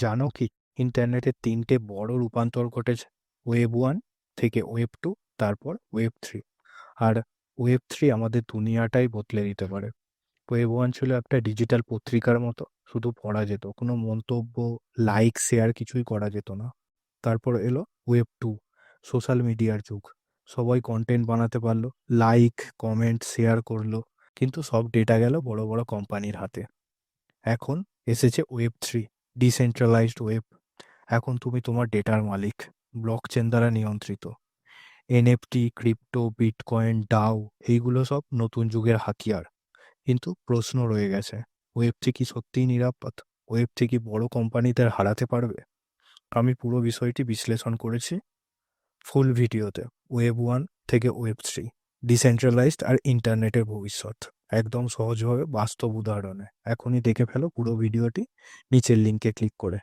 জানো কি, ইন্টারনেটের 3টে বড় রূপান্তর ঘটেছে। ওয়েব 1 থেকে ওয়েব 2, তারপর ওয়েব 3। আর ওয়েব 3 আমাদের দুনিয়াটাই বদলে দিতে পারে। ওয়েব 1 ছিল একটা ডিজিটাল পত্রিকার মতো, শুধু পড়া যেত, কোনো মন্তব্য, লাইক, শেয়ার কিছুই করা যেত না। তারপর এলো ওয়েব 2, সোশ্যাল মিডিয়ার যুগ। সবাই কন্টেন্ট বানাতে পারলো, লাইক, কমেন্ট, শেয়ার করলো, কিন্তু সব ডেটা গেল বড় বড় কোম্পানির হাতে। এখন এসেছে ওয়েব 3, ডিসেন্ট্রালাইজড ওয়েব। এখন তুমি তোমার ডেটার মালিক, ব্লকচেন দ্বারা নিয়ন্ত্রিত। এনএফটি, ক্রিপ্টো, বিটকয়েন, ডাও, এইগুলো সব নতুন যুগের হাতিয়ার। কিন্তু প্রশ্ন রয়ে গেছে, ওয়েব 3 কি সত্যিই নিরাপদ? ওয়েব 3 কি বড় কোম্পানিদের হারাতে পারবে? আমি পুরো বিষয়টি বিশ্লেষণ করেছি ফুল ভিডিওতে। ওয়েব 1 থেকে ওয়েব 3, ডিসেন্ট্রালাইজড আর ইন্টারনেটের ভবিষ্যৎ, একদম সহজভাবে বাস্তব উদাহরণে। এখনই দেখে ফেলো পুরো ভিডিওটি নিচের লিঙ্কে ক্লিক করে।